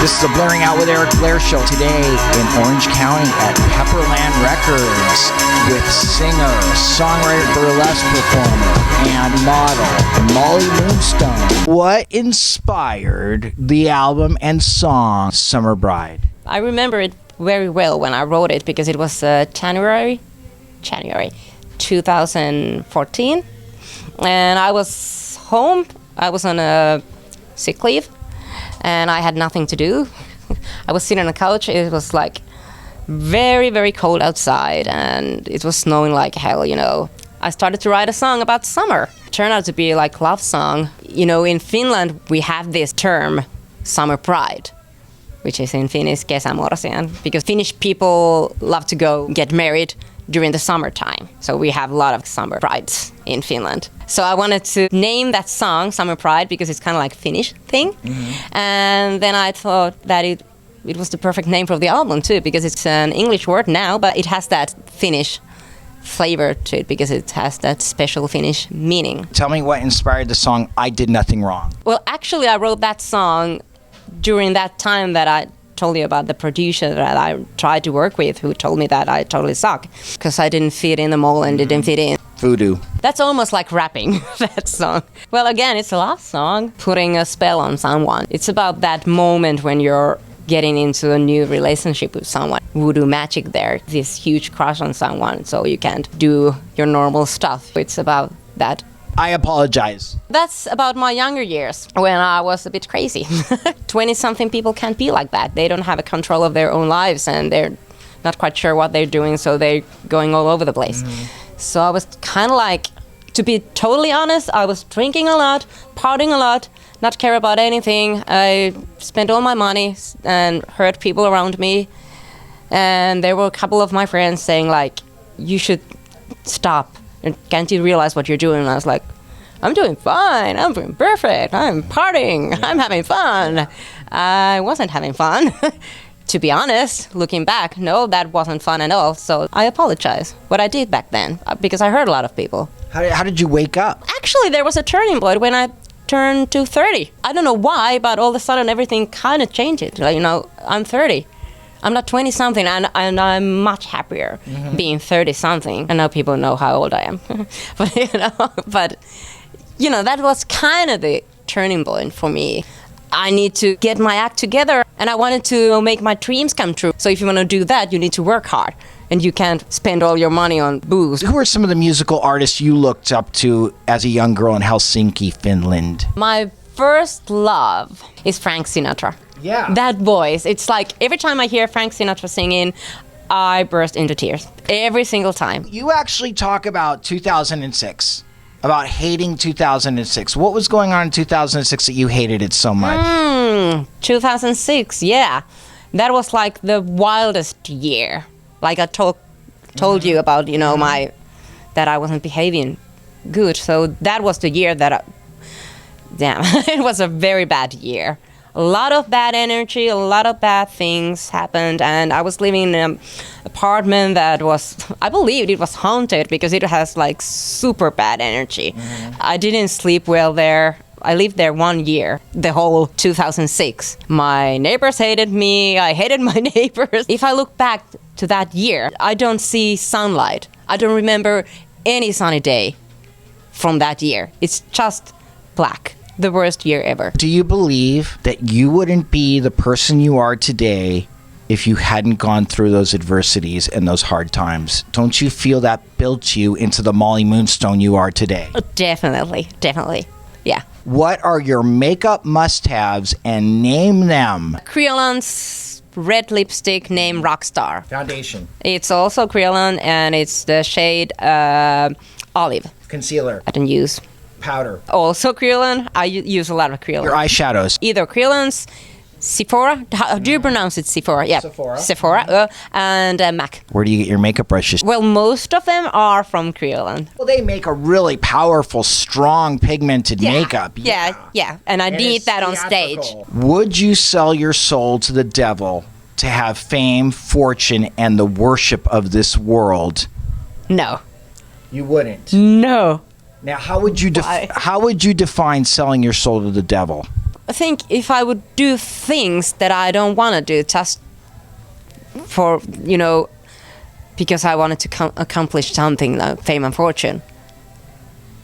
This is the Blaring Out with Eric Blair show today in Orange County at Pepperland Records with singer, songwriter, burlesque performer, and model Molly Moonstone. What inspired the album and song Summer Bride? I remember it very well when I wrote it because it was January 2014, and I was home. I was on a sick leave, and I had nothing to do. I was sitting on the couch. It was like very, very cold outside, and it was snowing like hell, you know. I started to write a song about summer. It turned out to be like love song. You know, in Finland, we have this term, summer pride, which is in Finnish kesämorsian, because Finnish people love to go get married during the summertime. So we have a lot of summer prides in Finland. So I wanted to name that song Summer Pride because it's kind of like Finnish thing. Mm-hmm. And then I thought that it was the perfect name for the album too, because it's an English word now, but it has that Finnish flavor to it because it has that special Finnish meaning. Tell me what inspired the song I Did Nothing Wrong. Well, actually I wrote that song during that time that I told you about the producer that I tried to work with, who told me that I totally suck because I didn't fit in the mold and didn't fit in. Voodoo. That's almost like rapping, that song. Well, again, it's a love song, putting a spell on someone. It's about that moment when you're getting into a new relationship with someone. Voodoo magic there, this huge crush on someone, so you can't do your normal stuff. It's about that. I apologize. That's about my younger years, when I was a bit crazy. 20-something people can't be like that. They don't have a control of their own lives, and they're not quite sure what they're doing, so they're going all over the place. Mm-hmm. So I was kind of like, to be totally honest, I was drinking a lot, partying a lot, not care about anything. I spent all my money and hurt people around me. And there were a couple of my friends saying like, you should stop. And can't you realize what you're doing? And I was like, I'm doing fine. I'm doing perfect. I'm partying. I'm having fun. I wasn't having fun. To be honest, looking back, no, that wasn't fun at all. So I apologize what I did back then because I hurt a lot of people. How did you wake up? Actually, there was a turning point when I turned to 30. I don't know why, but all of a sudden everything kind of changed. Like, you know, I'm 30. I'm not 20-something, and I'm much happier being 30-something. And now people know how old I am. But that was kind of the turning point for me. I need to get my act together, and I wanted to make my dreams come true. So if you want to do that, you need to work hard, and you can't spend all your money on booze. Who are some of the musical artists you looked up to as a young girl in Helsinki, Finland? My first love is Frank Sinatra. Yeah. That voice. It's like every time I hear Frank Sinatra singing, I burst into tears. Every single time. You actually talk about 2006, about hating 2006. What was going on in 2006 that you hated it so much? 2006, yeah. That was like the wildest year. Like I told you about, that I wasn't behaving good. So that was the year that it was a very bad year. A lot of bad energy, a lot of bad things happened, and I was living in an apartment that I believed it was haunted because it has like super bad energy. I didn't sleep well there. I lived there 1 year, the whole 2006. My neighbors hated me, I hated my neighbors. If I look back to that year, I don't see sunlight. I don't remember any sunny day from that year. It's just black. The worst year ever. Do you believe that you wouldn't be the person you are today if you hadn't gone through those adversities and those hard times? Don't you feel that built you into the Molly Moonstone you are today? Definitely. Yeah. What are your makeup must-haves and name them? Creolan's red lipstick named Rockstar. Foundation. It's also Creolan and it's the shade Olive. Concealer. I don't use. Powder. Also Creolan. I use a lot of Creolan. Your eyeshadows. Either Creolan's, Sephora. How do you pronounce it? Sephora. Yeah. Sephora. And MAC. Where do you get your makeup brushes? Well, most of them are from Creolan. Well, they make a really powerful, strong, pigmented makeup. Yeah. And I need that on stage. Would you sell your soul to the devil to have fame, fortune, and the worship of this world? No. You wouldn't? No. Now, how would you define selling your soul to the devil? think if I would do things that I don't want to do just for, because I wanted to accomplish something like fame and fortune.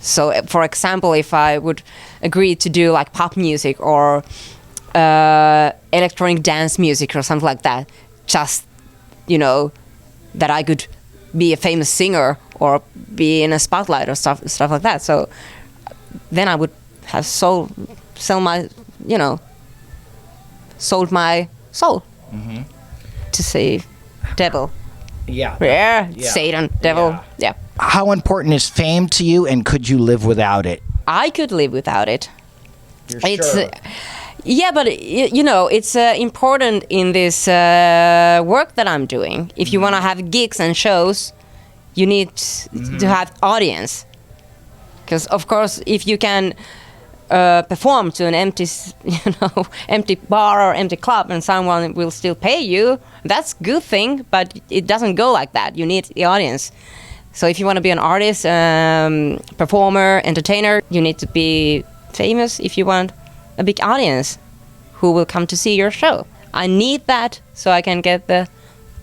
So, for example, if I would agree to do like pop music or electronic dance music or something like that, just, that I could be a famous singer or be in a spotlight or stuff like that. So then I would have sold my soul to save devil. Yeah. Satan, devil. Yeah. How important is fame to you, and could you live without it? I could live without it. You're sure? Yeah, but it's important in this work that I'm doing. If you want to have gigs and shows, you need to have audience. Because of course, if you can perform to an empty bar or empty club, and someone will still pay you, that's a good thing. But it doesn't go like that. You need the audience. So if you want to be an artist, performer, entertainer, you need to be famous if you want a big audience who will come to see your show. I need that so I can get the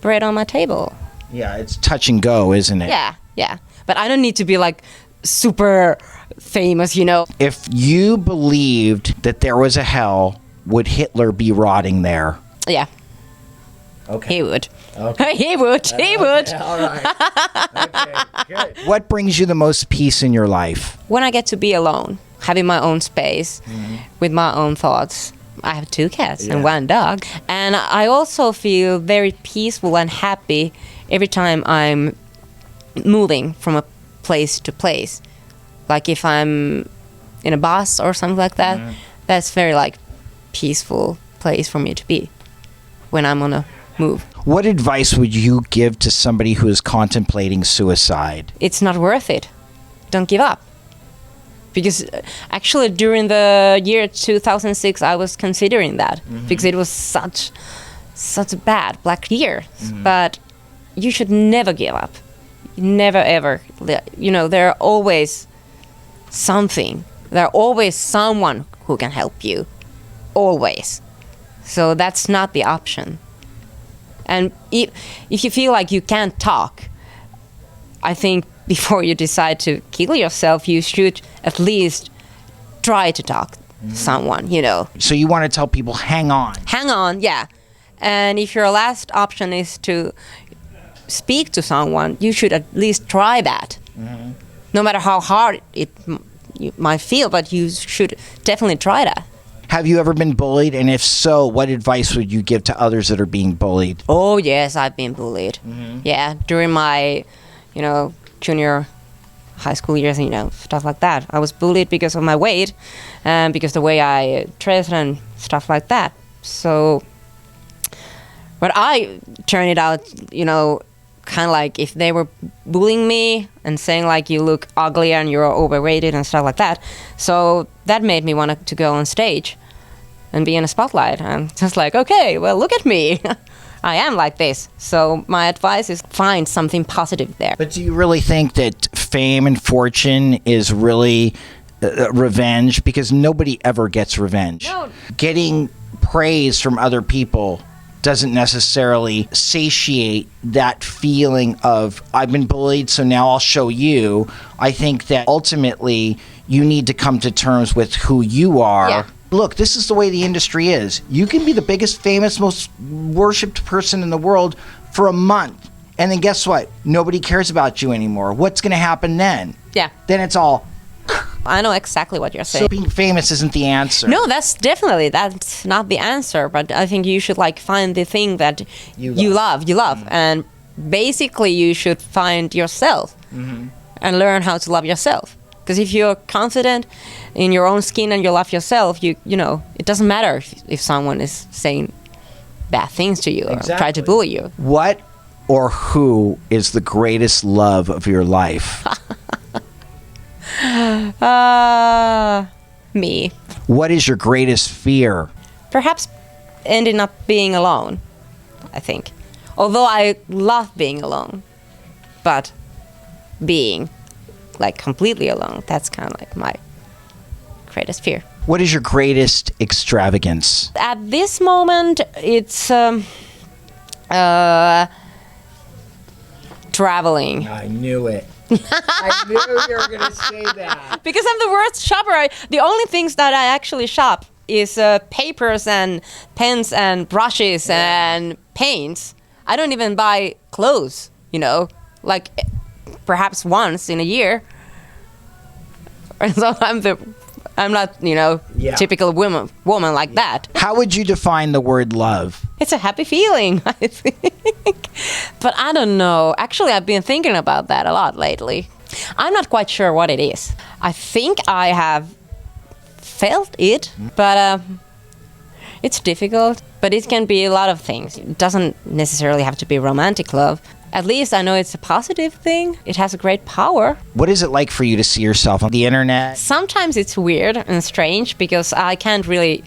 bread on my table. Yeah, it's touch and go, isn't it? Yeah. But I don't need to be like super famous, If you believed that there was a hell, would Hitler be rotting there? Yeah. Okay. He would. Okay. He would. All right. Okay, good. What brings you the most peace in your life? When I get to be alone, having my own space with my own thoughts. I have 2 cats and 1 dog. And I also feel very peaceful and happy every time I'm moving from a place to place. Like if I'm in a bus or something like that, that's very like peaceful place for me to be when I'm on a move. What advice would you give to somebody who is contemplating suicide? It's not worth it. Don't give up. Because actually during the year 2006 I was considering that because it was such a bad black year. But you should never give up. Never ever. There are always something. There are always someone who can help you. Always. So that's not the option. And if you feel like you can't talk, I think before you decide to kill yourself, you should at least try to talk to someone, So you want to tell people, hang on. Hang on, yeah. And if your last option is to speak to someone, you should at least try that. No matter how hard you might feel, but you should definitely try that. Have you ever been bullied? And if so, what advice would you give to others that are being bullied? Oh, yes, I've been bullied. Yeah, during my, junior high school years, stuff like that. I was bullied because of my weight and because the way I dressed and stuff like that. So, but I turned it out, kind of like if they were bullying me and saying like you look ugly and you're overrated and stuff like that. So that made me want to go on stage and be in a spotlight. And just like, okay, well, look at me. I am like this. So my advice is find something positive there. But do you really think that fame and fortune is really revenge? Because nobody ever gets revenge. No. Getting praise from other people doesn't necessarily satiate that feeling of, I've been bullied, so now I'll show you. I think that ultimately you need to come to terms with who you are. Yeah. Look, this is the way the industry is. You can be the biggest, famous, most worshipped person in the world for a month. And then guess what? Nobody cares about you anymore. What's going to happen then? Yeah. Then it's all... I know exactly what you're saying. So being famous isn't the answer. No, that's not the answer. But I think you should find the thing that you love. And basically you should find yourself and learn how to love yourself. Because if you're confident in your own skin and you love yourself, you know, it doesn't matter if someone is saying bad things to you or try to bully you. What or who is the greatest love of your life? Me. What is your greatest fear? Perhaps ending up being alone, I think. Although I love being alone, but being completely alone, that's kind of my greatest fear. What is your greatest extravagance? At this moment, it's traveling. I knew it. I knew you were going to say that. Because I'm the worst shopper. The only things that I actually shop is papers and pens and brushes and paints. I don't even buy clothes, like perhaps once in a year. And so I'm not, typical woman like that. How would you define the word love? It's a happy feeling, I think. But I don't know. Actually, I've been thinking about that a lot lately. I'm not quite sure what it is. I think I have felt it, but it's difficult. But it can be a lot of things. It doesn't necessarily have to be romantic love. At least I know it's a positive thing. It has a great power. What is it like for you to see yourself on the internet? Sometimes it's weird and strange because I can't really,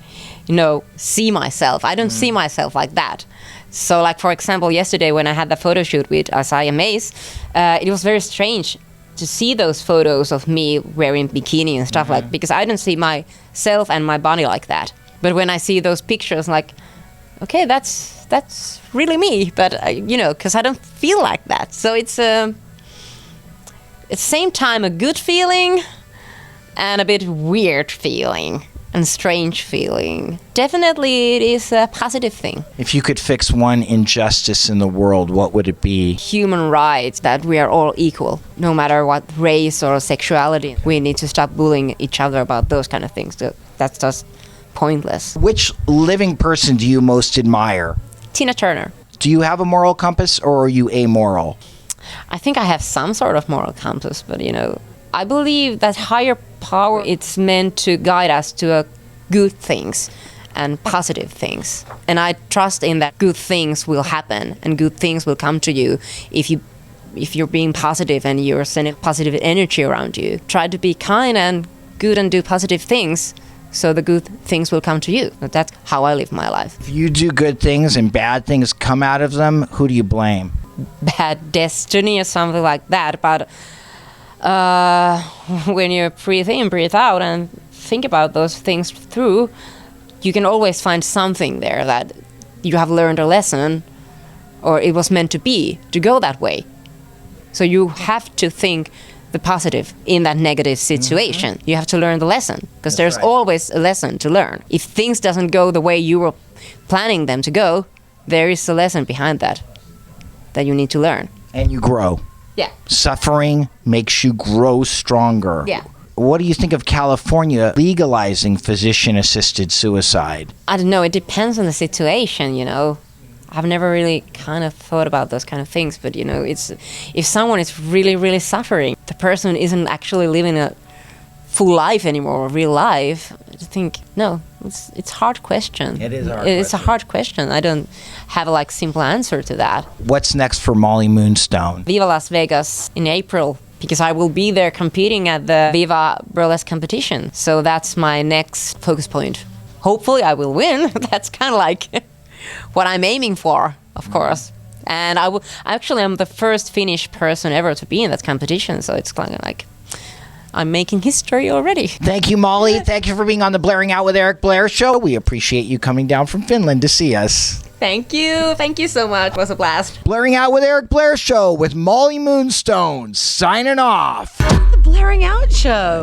see myself. I don't see myself like that. So, like, for example, yesterday when I had the photo shoot with Asaya Mace, it was very strange to see those photos of me wearing bikini and stuff like, because I don't see myself and my body like that. But when I see those pictures, like, okay, that's really me, but because I don't feel like that. So it's at the same time a good feeling and a bit weird feeling and strange feeling. Definitely it is a positive thing. If you could fix one injustice in the world, what would it be? Human rights, that we are all equal, no matter what race or sexuality. We need to stop bullying each other about those kind of things. That's just pointless. Which living person do you most admire? Tina Turner. Do you have a moral compass, or are you amoral? I think I have some sort of moral compass, but I believe that higher power, it's meant to guide us to good things and positive things. And I trust in that good things will happen and good things will come to you if you're being positive and you're sending positive energy around you. Try to be kind and good and do positive things, so the good things will come to you. That's how I live my life. If you do good things and bad things come out of them, who do you blame? Bad destiny or something like that. But when you breathe in, breathe out, and think about those things through, you can always find something there that you have learned a lesson, or it was meant to be, to go that way. So you have to think the positive in that negative situation. You have to learn the lesson, because there's always a lesson to learn. If things doesn't go the way you were planning them to go, there is a lesson behind that you need to learn. And you grow. Yeah. Suffering makes you grow stronger. Yeah. What do you think of California legalizing physician-assisted suicide? I don't know. It depends on the situation, I've never really kind of thought about those kind of things, but it's if someone is really, really suffering, the person isn't actually living a full life anymore, real life. I think no, it's a hard question. It is hard. It's a hard question. I don't have a simple answer to that. What's next for Molly Moonstone? Viva Las Vegas in April, because I will be there competing at the Viva Burlesque competition. So that's my next focus point. Hopefully, I will win. That's kind of like what I'm aiming for, of course. And I'm the first Finnish person ever to be in that competition, so it's kind of like I'm making history already. Thank you, Molly. Thank you for being on the Blairing Out with Eric Blair show. We appreciate you coming down from Finland to see us. Thank you. Thank you so much. It was a blast. Blairing Out with Eric Blair show with Molly Moonstone signing off. The Blairing Out Show.